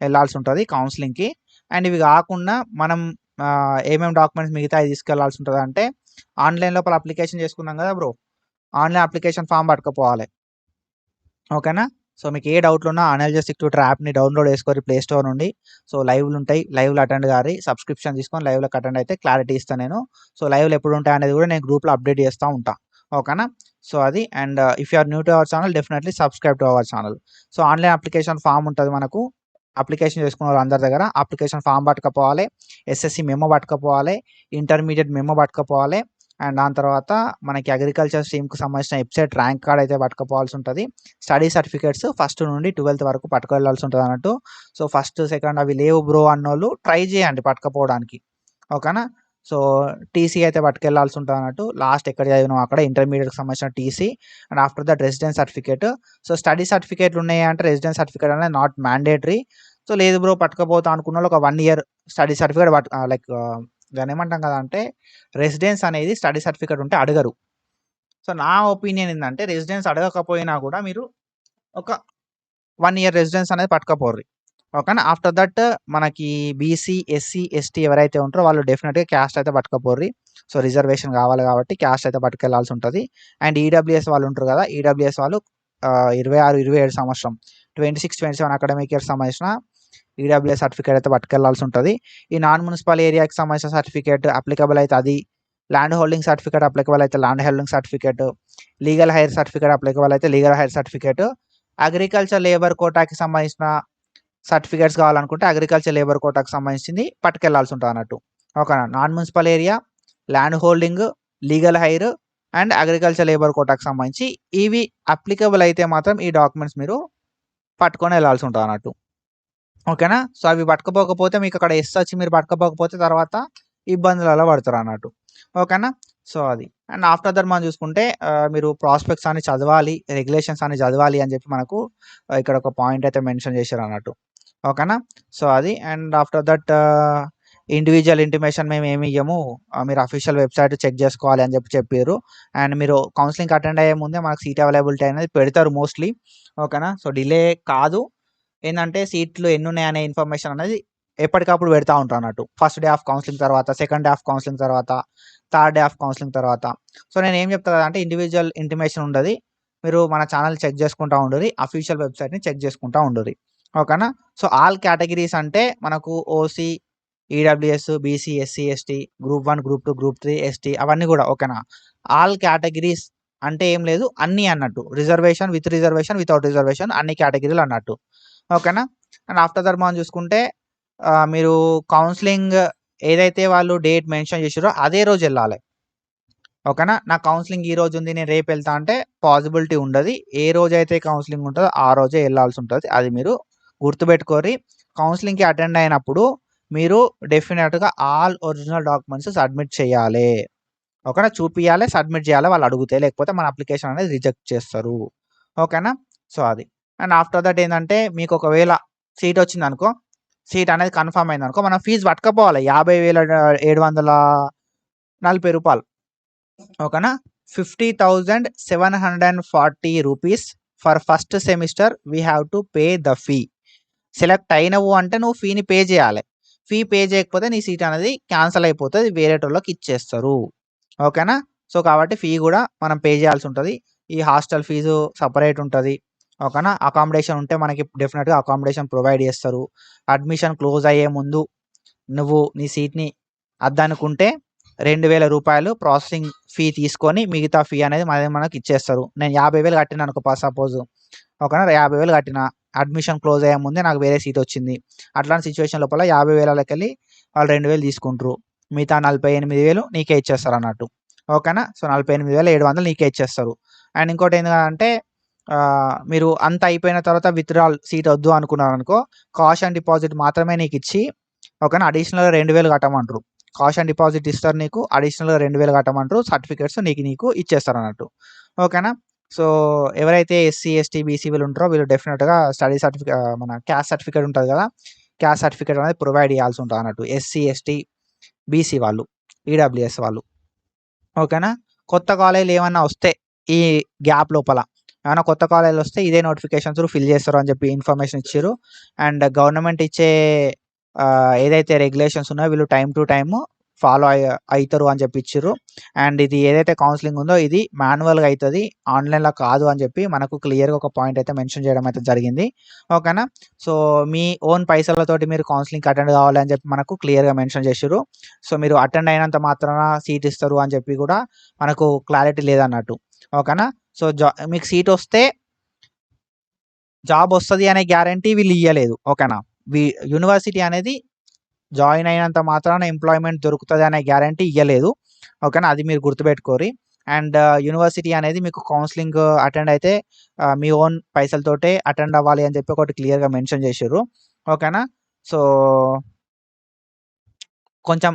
వెళ్ళాల్సి ఉంటుంది కౌన్సిలింగ్కి. అండ్ ఇవి కాకుండా మనం ఏమేమి డాక్యుమెంట్స్ మిగతా తీసుకెళ్లాల్సి ఉంటుంది అంటే ఆన్లైన్ లోపల అప్లికేషన్ చేసుకున్నాం కదా బ్రో, ఆన్లైన్ అప్లికేషన్ ఫామ్ పట్టుకుపోవాలి. ఓకేనా. సో మీకు ఏ డౌట్లు ఉన్నా అనలిజిస్టిక్ ట్యూటర్ యాప్ని డౌన్లోడ్ చేసుకోవాలి ప్లే స్టోర్ నుండి. సో లైవ్లు ఉంటాయి, లైవ్లో అటెండ్ కారి సబ్స్క్రిప్షన్ తీసుకొని లైవ్లోకి అటెండ్ అయితే క్లారిటీ ఇస్తాను నేను. సో లైవ్లు ఎప్పుడు ఉంటాయి అనేది కూడా నేను గ్రూప్లో అప్డేట్ చేస్తూ ఉంటాను. ఓకేనా. సో అది. And if you are new to our channel definitely subscribe to our channel. So online application form ఉంటుంది మనకు, అప్లికేషన్ చేసుకున్న వాళ్ళు అందరి దగ్గర అప్లికేషన్ ఫామ్ పట్టుకపోవాలి, ఎస్ఎస్సి మెమో పట్టుకపోవాలి, ఇంటర్మీడియట్ మెమో పట్టుకపోవాలి. అండ్ దాని తర్వాత మనకి అగ్రికల్చర్ స్ట్రీమ్కి సంబంధించిన వెబ్సైట్ ర్యాంక్ కార్డ్ అయితే పట్టుకోవాల్సి ఉంటుంది. స్టడీ సర్టిఫికేట్స్ ఫస్ట్ నుండి 12th వరకు పట్టుకెళ్ళాల్సి ఉంటుంది అన్నట్టు. సో ఫస్ట్ సెకండ్ అవి లేవు బ్రో అన్నోళ్ళు ట్రై చేయండి పట్టుకపోవడానికి. ఓకేనా. సో టీసీ అయితే పట్టుకెళ్ళాల్సి ఉంటుంది అన్నట్టు. లాస్ట్ ఎక్కడ చదివినాం అక్కడ ఇంటర్మీడియట్కి సంబంధించిన TC and after that residence certificate. So study సర్టిఫికేట్లు ఉన్నాయి అంటే రెసిడెన్స్ సర్టిఫికేట్ అనేది నాట్ మ్యాండేటరీ. సో లేదు బ్రో పట్టుకపోతా అనుకున్న వాళ్ళు ఒక 1 year స్టడీ సర్టిఫికేట్ లైక్ దాన్ని ఏమంటాం కదా అంటే రెసిడెన్స్ అనేది స్టడీ సర్టిఫికేట్ ఉంటే అడగరు. సో నా ఒపీనియన్ ఏంటంటే రెసిడెన్స్ అడగకపోయినా కూడా మీరు ఒక 1 ఇయర్ రెసిడెన్స్ అనేది పట్టుకపోర్రి. ఓకేనా. ఆఫ్టర్ దట్ మనకి బీసీ, ఎస్సీ, ఎస్టీ ఎవరైతే ఉంటారో వాళ్ళు డెఫినెట్‌గా క్యాస్ట్ అయితే పట్టుకపోర్రి. సో రిజర్వేషన్ కావాలి కాబట్టి క్యాస్ట్ అయితే పట్టుకెళ్లాల్సి ఉంటది. అండ్ ఈడబ్ల్యూఎస్ వాళ్ళు ఉంటారు కదా! ఈడబ్ల్యూఎస్ వాళ్ళు 26, 27 సంవత్సరం 26, 27 అకాడమిక్ ఇయర్‌కి సంబంధించిన ఈడబ్ల్యూఎస్ సర్టిఫికేట్ అయితే పట్టుకెళ్లాల్సి ఉంటది. ఈ నాన్ మున్సిపల్ ఏరియాకి సంబంధించిన సర్టిఫికేట్ అప్లికబుల్ అయితే అది, ల్యాండ్ హోల్డింగ్ సర్టిఫికేట్ అప్లికబుల్ అయితే land holding certificate, legal heir certificate applicable అయితే legal heir certificate, agriculture labour కోటాకి సంబంధించిన సర్టిఫికేట్స్ కావాలనుకుంటే అగ్రికల్చర్ లేబర్ కోటాకి సంబంధించింది పట్టుకెళ్లాల్సి ఉంటుంది అన్నట్టు. ఓకేనా. Non municipal area, land holding, legal heir and agriculture labour కోటాకి సంబంధించి ఇవి అప్లికబుల్ అయితే మాత్రం ఈ డాక్యుమెంట్స్ మీరు పట్టుకొని వెళ్ళాల్సి ఉంటుంది అన్నట్టు. ఓకేనా. సో అవి పట్టుకపోకపోతే మీకు అక్కడ ఎస్ వచ్చి మీరు పట్టుకపోకపోతే తర్వాత ఇబ్బందులలో పడతారు అన్నట్టు. ఓకేనా. సో అది. అండ్ ఆఫ్టర్ దట్ మనం చూసుకుంటే మీరు ప్రాస్పెక్ట్స్ అని చదవాలి, రెగ్యులేషన్స్ అని చదవాలి అని చెప్పి మనకు ఇక్కడ ఒక పాయింట్ అయితే మెన్షన్ చేశారు అన్నట్టు. ఓకేనా. సో అది. And after that individual intimation మేము ఏమి ఇయ్యము, మీరు అఫీషియల్ వెబ్సైట్ చెక్ చేసుకోవాలి అని చెప్పారు. అండ్ మీరు కౌన్సిలింగ్ అటెండ్ అయ్యే ముందే మనకు సీట్ అవైలబిలిటీ అనేది పెడతారు మోస్ట్లీ. ఓకేనా. సో డిలే కాదు. ఏంటంటే సీట్లు ఎన్ని ఉన్నాయనే ఇన్ఫర్మేషన్ అనేది ఎప్పటికప్పుడు పెడతా ఉంటారు అన్నట్టు. ఫస్ట్ డే ఆఫ్ కౌన్సిలింగ్ తర్వాత, సెకండ్ డే ఆఫ్ కౌన్సిలింగ్ తర్వాత, థర్డ్ డే ఆఫ్ కౌన్సిలింగ్ తర్వాత. సో నేను ఏం చెప్తా అంటే ఇండివిజువల్ ఇంటిమేషన్ ఉండదు. మీరు మన ఛానల్ చెక్ చేసుకుంటూ ఉండరు, అఫీషియల్ వెబ్సైట్ని చెక్ చేసుకుంటూ ఉండరు. ఓకేనా. సో ఆల్ కేటగిరీస్ అంటే మనకు OC, EWS, BC, SC, ST, group 1, group 2, group 3, ST అవన్నీ కూడా. ఓకేనా. ఆల్ కేటగిరీస్ అంటే ఏం లేదు, అన్నీ అన్నట్టు. Reservation, with reservation, without reservation అన్ని కేటగిరీలు అన్నట్టు. ఓకేనా. అండ్ ఆఫ్టర్ దట్ మనం చూసుకుంటే మీరు కౌన్సిలింగ్ ఏదైతే వాళ్ళు డేట్ మెన్షన్ చేసారో అదే రోజు వెళ్ళాలి. ఓకేనా. నా కౌన్సిలింగ్ ఈ రోజు ఉంది, నేను రేపు వెళ్తా అంటే పాసిబిలిటీ ఉండదు. ఏ రోజు అయితే కౌన్సిలింగ్ ఉంటుందో ఆ రోజే వెళ్ళాల్సి ఉంటుంది. అది మీరు గుర్తుపెట్టుకోరి. కౌన్సిలింగ్కి అటెండ్ అయినప్పుడు మీరు డెఫినెట్గా ఆల్ ఒరిజినల్ డాక్యుమెంట్స్ సబ్మిట్ చేయాలి. ఓకేనా. చూపియాలి, సబ్మిట్ చేయాలి వాళ్ళు అడిగితే, లేకపోతే మన అప్లికేషన్ అనేది రిజెక్ట్ చేస్తారు. ఓకేనా. సో అది. అండ్ ఆఫ్టర్ దట్ ఏంటంటే మీకు ఒకవేళ సీట్ వచ్చింది అనుకో, సీట్ అనేది కన్ఫర్మ్ అయింది అనుకో, మనం ఫీజు పట్టుకపోవాలి 50,740 రూపాయలు. ఓకేనా. 50,740 rupees for first semester we have to pay the fee. Select అయినవు అంటే నువ్వు ఫీని పే చేయాలి. ఫీ పే చేయకపోతే నీ సీట్ అనేది క్యాన్సిల్ అయిపోతుంది, వేరే వాళ్ళకి ఇచ్చేస్తారు. ఓకేనా. సో కాబట్టి ఫీ కూడా మనం పే చేయాల్సి ఉంటుంది. ఈ హాస్టల్ ఫీజు సపరేట్ ఉంటుంది. ఓకేనా. అకామిడేషన్ ఉంటే మనకి డెఫినెట్గా అకామిడేషన్ ప్రొవైడ్ చేస్తారు. అడ్మిషన్ క్లోజ్ అయ్యే ముందు నువ్వు నీ సీట్ని అద్దనుకుంటే 2,000 రూపాయలు ప్రాసెసింగ్ ఫీ తీసుకొని మిగతా ఫీ అనేది మనకి ఇచ్చేస్తారు. నేను 50,000 కట్టిన అనుకో సపోజ్. ఓకేనా. 50,000 కట్టిన, అడ్మిషన్ క్లోజ్ అయ్యే ముందే నాకు వేరే సీట్ వచ్చింది. అట్లాంటి సిచ్యువేషన్ లోపల 50,000 వాళ్ళు 2,000 తీసుకుంటారు. మిగతా 48,000 నీకే ఇచ్చేస్తారు అన్నట్టు. ఓకేనా. సో 48,700 నీకే ఇచ్చేస్తారు. అండ్ ఇంకోటి ఏంటంటే మీరు అంత అయిపోయిన తర్వాత విత్డ్రాల్ సీట్ వద్దు అనుకున్నారు అనుకో, కాషన్ డిపాజిట్ మాత్రమే నీకు ఇచ్చి, ఓకేనా, అడిషనల్గా 2,000 కట్టమంటారు. కాషన్ డిపాజిట్ ఇస్తారు నీకు, అడిషనల్గా 2,000 కట్టమంటారు. సర్టిఫికేట్స్ నీకు ఇచ్చేస్తారు అన్నట్టు. ఓకేనా. సో ఎవరైతే ఎస్సీ, ఎస్టీ, బీసీ వీళ్ళు ఉంటారో వీళ్ళు డెఫినెట్గా స్టడీ సర్టిఫికేట్, మన క్యాస్ట్ సర్టిఫికేట్ ఉంటుంది కదా, క్యాస్ట్ సర్టిఫికేట్ అనేది ప్రొవైడ్ చేయాల్సి ఉంటుంది అన్నట్టు. ఎస్సీ, ఎస్టీ, బీసీ వాళ్ళు, ఈడబ్ల్యూఎస్ వాళ్ళు. ఓకేనా. కొత్త కాలేజీలు ఏమన్నా వస్తే ఈ గ్యాప్ లోపల ఏమైనా కొత్త కాలేజీలు వస్తే ఇదే నోటిఫికేషన్స్ ఫిల్ చేస్తారు అని చెప్పి ఇన్ఫర్మేషన్ ఇచ్చారు. అండ్ గవర్నమెంట్ ఇచ్చే ఏదైతే రెగ్యులేషన్స్ ఉన్నాయో వీళ్ళు టైం టు టైమ్ ఫాలో అవుతారు అని చెప్పి ఇచ్చారు. అండ్ ఇది ఏదైతే కౌన్సిలింగ్ ఉందో ఇది మాన్యువల్గా అవుతుంది, ఆన్లైన్లో కాదు అని చెప్పి మనకు క్లియర్గా ఒక పాయింట్ అయితే మెన్షన్ చేయడం అయితే జరిగింది. ఓకేనా. సో మీ ఓన్ పైసలతోటి మీరు కౌన్సిలింగ్ అటెండ్ కావాలి అని చెప్పి మనకు క్లియర్గా మెన్షన్ చేశారు. సో మీరు అటెండ్ అయినంత మాత్రాన సీట్ ఇస్తారు అని చెప్పి కూడా మనకు క్లారిటీ లేదన్నట్టు. ఓకేనా. సో మీకు సీట్ వస్తే జాబ్ వస్తుంది అనే గ్యారంటీ వీళ్ళు ఇవ్వలేదు. ఓకేనా. యూనివర్సిటీ అనేది జాయిన్ అయినంత మాత్రాన ఎంప్లాయ్మెంట్ దొరుకుతుంది అనే గ్యారంటీ ఇవ్వలేదు. ఓకేనా. అది మీరు గుర్తుపెట్టుకోరి. అండ్ యూనివర్సిటీ అనేది మీకు కౌన్సిలింగ్ అటెండ్ అయితే మీ ఓన్ పైసలతోటే అటెండ్ అవ్వాలి అని చెప్పి ఒకటి క్లియర్గా మెన్షన్ చేశారు. ఓకేనా. సో కొంచెం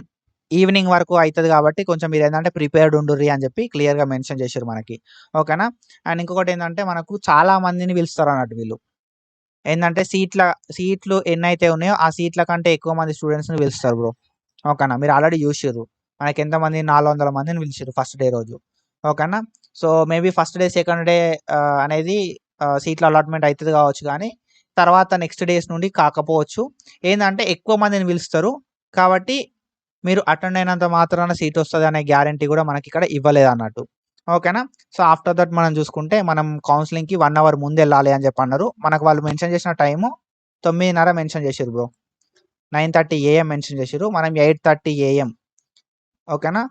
ఈవినింగ్ వరకు అవుతుంది కాబట్టి కొంచెం మీరు ఏంటంటే ప్రిపేర్డ్ ఉండుర్రి అని చెప్పి క్లియర్గా మెన్షన్ చేశారు మనకి. ఓకేనా. అండ్ ఇంకొకటి ఏంటంటే మనకు చాలా మందిని పిలుస్తారు అన్నట్టు వీళ్ళు. ఏంటంటే సీట్లు ఎన్నైతే ఉన్నాయో ఆ సీట్ల కంటే ఎక్కువ మంది స్టూడెంట్స్ని పిలుస్తారు బ్రో. ఓకేనా. మీరు ఆల్రెడీ చూసిర్రు. మనకి ఎంతమంది 400 మందిని పిలిచిర్రు ఫస్ట్ డే రోజు. ఓకేనా. So, maybe first day, second day అనేది సీట్ల అలాట్‌మెంట్ అయితది కావచ్చు గానీ, తర్వాత నెక్స్ట్ డేస్ నుండి కాకపోవచ్చు. ఏందంటే ఎక్కువ మందిని పిలుస్తారు. కాబట్టి మీరు అటెండ్ అయినంత మాత్రాన సీట్ వస్తదనే గ్యారంటీ గూడా మనకిక్కడ ఇవ్వలేదన్నట్టు. ఓకేనా. సో, ఆఫ్టర్ దట్ మనం చూసుకుంటే మనం కౌన్సెలింగ్‌కి 1 అవర్ ముందెళ్ళాలి అని చెప్పన్నారు. మనకు వాళ్ళు మెన్షన్ చేసిన టైము 9:30 మెన్షన్ చేసిర్రు బ్రో. 9:30 ఏఎం మెన్షన్ చేసిర్రు. మనం 8:30 ఏఎం ఓకేనా.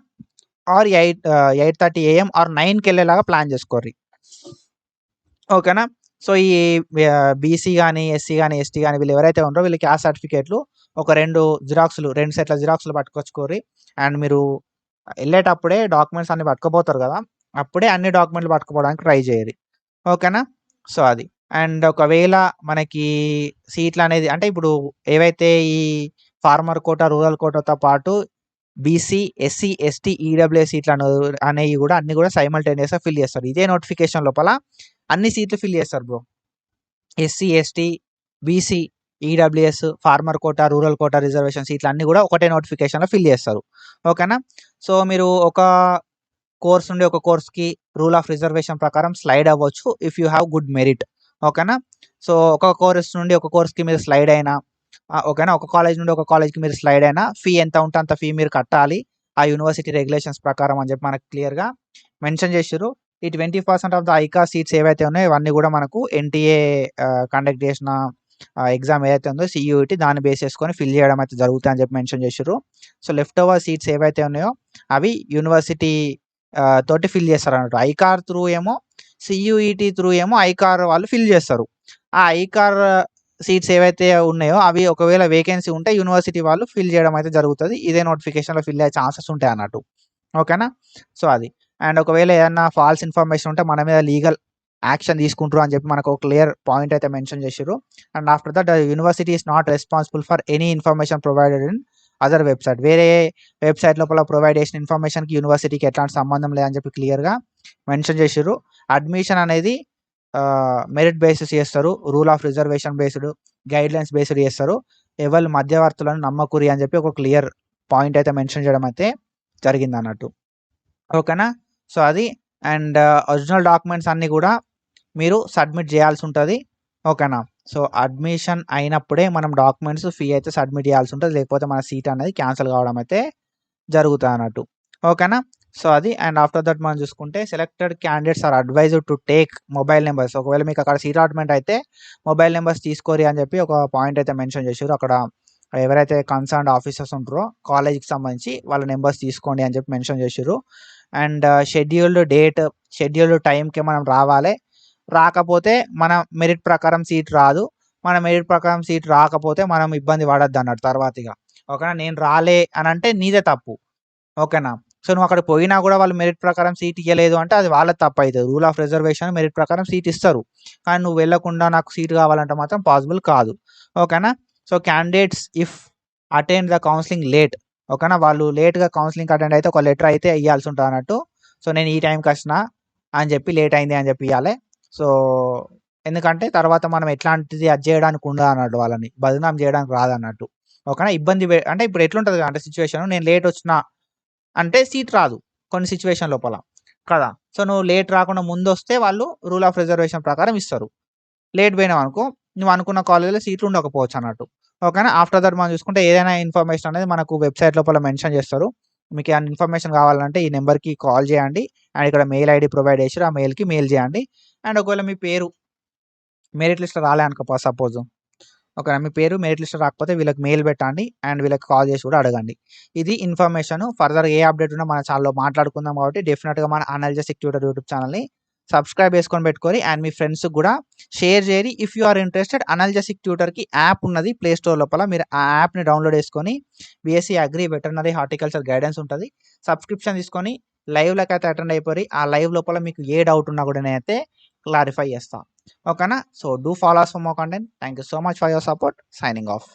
ఆర్ 8:30 ఏఎం ఆర్ 9కెళ్ళేలాగా ప్లాన్ చేసుకోర్రి. ఓకేనా. సో, ఈ బీసీ గాని, ఎస్సీ గాని, ఎస్టీ గాని వీళ్ళు ఎవరైతే ఉన్నారో వీళ్ళ క్యాస్ట్ సర్టిఫికేట్‌లు ఒక 2 సెట్ల జిరాక్స్‌లు పట్టుకొచ్చుకోర్రి. అండ్ మీరు ఎళ్ళేటప్పుడే డాక్యుమెంట్స్ అన్ని పట్టుకపోతారు గదా! అప్పుడే అన్ని డాక్యుమెంట్‌లు పట్టుకుపోవడానికి ట్రై చేయిర్రి. ఓకేనా. సో, అది. అండ్ ఒకవేళ మనకి సీట్లనేది అంటే ఇప్పుడు ఏవైతే ఈ ఫార్మర్ కోటా, రూరల్ కోటాతో పాటు బీసీ, ఎస్సీ, ఎస్టీ, ఈడబ్ల్యూఎస్ సీట్లను అనేయి గూడా అన్నీ గూడా సైమల్టేనియస్‌గా ఫిల్ చేస్తారు. ఇదే నోటిఫికేషన్ లోపల అన్ని సీట్లు ఫిల్ చేస్తారు bro. SC, ST, BC, EWS, farmer quota, rural quota reservation సీట్లు అన్నీ గూడా ఒకటే నోటిఫికేషన్‌లో ఫిల్ చేస్తారు. ఓకేనా. సో, మీరు ఒక కోర్స్ నుండి ఒక కోర్స్‌కి రూల్ ఆఫ్ రిజర్వేషన్ ప్రకారం స్లైడ్ అవ్వచ్చు if you have good merit. ఓకేనా. సో, ఒక కోర్స్ నుండి ఒక కోర్స్‌కి మీరు స్లైడ్ అయినా ఓకేనా. ఒక కాలేజ్ నుండి ఒక కాలేజ్‌కి మీరు స్లైడ్ అయినా ఫీ ఎంత ఉంటే అంత ఫీ మీరు కట్టాలి. ఆ యూనివర్సిటీ రెగ్యులేషన్స్ ప్రకారం అని చెప్పి మనకు క్లియర్‌గా మెన్షన్ చేసిర్రు. ఈ 20% ఆఫ్ ద ఐకా సీట్స్ ఏవైతే ఉన్నాయో ఇవన్నీ గూడా మనకు ఎన్‌టీఏ కండక్ట్ చేసిన ఎగ్జామ్ ఏదైతే ఉందో సీయూఈటీ దాన్ని బేస్ చేసుకొని ఫిల్ చేయడం అయితే జరుగుతాయని చెప్పి మెన్షన్ చేసిర్రు. సో, లెఫ్ట్ ఓవర్ సీట్స్ ఏవైతే ఉన్నాయో అవి యూనివర్సిటీ తోటి ఫిల్ చేస్తారన్నట్టు. ఐకార్ త్రూ ఏమో సీయూఈటీ త్రూ ఏమో ఐకార్ వాళ్ళు ఫిల్ చేస్తారు. ఆ ఐకార్ సీట్స్ ఏవైతే ఉన్నాయో అవి ఒకవేళ వేకెన్సీ ఉంటే యూనివర్సిటీ వాళ్ళు ఫిల్ చేయడం అయితే జరుగుతది. ఇదే నోటిఫికేషన్‌లో ఫిల్ అయ్యే ఛాన్సెస్ ఉంటాయన్నట్టు. ఓకేనా. సో, అది. అండ్ ఒకవేళ ఏదన్నా ఫాల్స్ ఇన్ఫర్మేషన్ ఉంటే మన మీద లీగల్ యాక్షన్ తీసుకుంటారు అని చెప్పి మనకు ఒక క్లియర్ పాయింట్ అయితే మెన్షన్ చేసిర్రు. And after that university is not responsible for any information provided in other website. వేరే వెబ్‌సైట్ లోపల ప్రొవైడ్ చేసిన ఇన్ఫర్మేషన్‌కి యూనివర్సిటీకి ఎట్లాంటి సంబంధం లేదని చెప్పి క్లియర్‌గా మెన్షన్ చేసిర్రు. అడ్మిషన్ అనేది మెరిట్ బేసిస్ చేస్తారు. Rule of reservation based, guidelines based చేస్తారు. ఎవళ్ళు మధ్యవర్తులను నమ్మకురి అని చెప్పి ఒక క్లియర్ పాయింట్ అయితే మెన్షన్ చేయడం అయితే జరిగిందన్నట్టు. ఓకేనా. సో, అది. అండ్ ఒరిజినల్ డాక్యుమెంట్స్ అన్నీ గూడా మీరు సబ్మిట్ చేయాల్సి ఉంటది. ఓకేనా. సో, అడ్మిషన్ అయినప్పుడే మనం డాక్యుమెంట్స్, ఫీ అయితే సబ్మిట్ చేయాల్సి ఉంటది. లేకపోతే మన సీట్ అనేది క్యాన్సెల్ కావడం అయితే జరుగుతాదన్నట్టు. ఓకేనా. సో, అది. అండ్ ఆఫ్టర్ దట్ మనం చూసుకుంటే selected candidates are advised to take mobile numbers. ఒకవేళ మీకు అక్కడ సీట్ అలాట్‌మెంట్ అయితే మొబైల్ నంబర్స్ తీసుకోరి అని చెప్పి ఒక పాయింట్ అయితే మెన్షన్ చేసిర్రు. అక్కడ ఎవరైతే కన్సర్న్డ్ ఆఫీసర్స్ ఉంటారో కాలేజ్‌కి సంబంధించి వాళ్ళ నంబర్స్ తీసుకోండి అని చెప్పి మెన్షన్ చేసిర్రు. అండ్ షెడ్యూల్డ్ డేట్, షెడ్యూల్డ్ టైంకే మనం రావాలే. రాకపోతే మన మెరిట్ ప్రకారం సీట్ రాదు. మన మెరిట్ ప్రకారం సీట్ రాకపోతే మనం ఇబ్బంది పడొద్దన్నట్టు తర్వాతిగ. ఓకేనా. నేను రాలే అనంటే నీదే తప్పు. ఓకేనా. సో, నువ్వు అక్కడికి పోయినా గూడా వాళ్ళు మెరిట్ ప్రకారం సీట్ ఇయ్యలేదు అంటే అది వాళ్ళది తప్పయితది. రూల్ ఆఫ్ రిజర్వేషన్ మెరిట్ ప్రకారం సీట్ ఇస్తారు. కానీ నువ్వు వెళ్ళకుండా నాకు సీట్ కావాలంటే మాత్రం పాసిబుల్ కాదు. ఓకేనా. So, candidates if attend the counselling late. ఓకేనా. వాళ్ళు లేట్‌గా కౌన్సెలింగ్‌కి అటెండ్ అయితే ఒక లెటర్ అయితే ఇయ్యాల్సి ఉంటదన్నట్టు. సో, నేను ఈ టైంకొచ్చిన అని చెప్పి లేట్ అయింది అని చెప్పి ఇయ్యాలే. సో, ఎందుకంటే తర్వాత మనం ఎట్లాంటిది అది చేయడానికి ఉండదన్నట్టు వాళ్ళని. బదనాం చేయడానికి రాదన్నట్టు. ఓకేనా. ఇబ్బంది అంటే ఇప్పుడు ఎట్లుంటది అంటే సిట్యుయేషన్ నేను లేట్ వచ్చిన అంటే సీట్ రాదు కొన్ని సిట్యుయేషన్ లోపల కదా. సో, నువ్వు లేట్ రాకుండా ముందొస్తే వాళ్ళు రూల్ ఆఫ్ రిజర్వేషన్ ప్రకారం ఇస్తారు. లేట్ పోయినావనుకో నువ్వు అనుకున్న కాలేజ్‌లో సీట్లు ఉండకపోవచ్చు అన్నట్టు. ఓకేనా. ఆఫ్టర్ దట్ మనం చూసుకుంటే ఏదైనా ఇన్ఫర్మేషన్ అనేది మనకు వెబ్‌సైట్ లోపల మెన్షన్ చేస్తారు. మీకు ఏమైనా ఇన్ఫర్మేషన్ కావాలంటే ఈ నంబర్‌కి కాల్ చేయండి. అండ్ ఇక్కడ మెయిల్ ఐడీ ప్రొవైడ్ చేసిర్రు. ఆ మెయిల్‌కి మెయిల్ చేయండి. అండ్ ఒకవేళ మీ పేరు మెరిట్ లిస్ట్‌లో రాలే అనుకో సపోజ్. ఓకేనా. మీ పేరు మెరిట్ లిస్ట్‌లో రాకపోతే వీళ్ళకి మెయిల్ పెట్టండి. అండ్ వీళ్ళకి కాల్ చేసి కూడా అడగండి. ఇది ఇన్ఫర్మేషన్. ఫర్దర్‌గా ఏ అప్డేట్ ఉన్నా మన ఛానెల్‌లో మాట్లాడుకుందాం కాబట్టి డెఫినిట్‌గా మన అనాలిసిస్ ట్యూటర్ యూట్యూబ్ ఛానెల్‌ని సబ్స్క్రైబ్ చేసుకొని పెట్టుకోరి. అండ్ మీ ఫ్రెండ్స్‌కి కూడా షేర్ చేయరి. If you are interested analysis ట్యూటర్‌కి యాప్ ఉన్నది ప్లే స్టోర్ లోపల. మీరు ఆ యాప్‌ని డౌన్‌లోడ్ చేసుకొని BSc agri, veterinary, horticulture guidance ఉంటది. సబ్స్క్రిప్షన్ తీసుకొని లైవ్‌లకైతే అటెండ్ అయిపోరి. ఆ లైవ్ లోపల మీకు ఏ డౌట్ ఉన్నా కూడా నేనైతే క్లారిఫై చేస్తా. ఓకేనా. So, do follow us for more content. Thank you so much for your support. Signing off.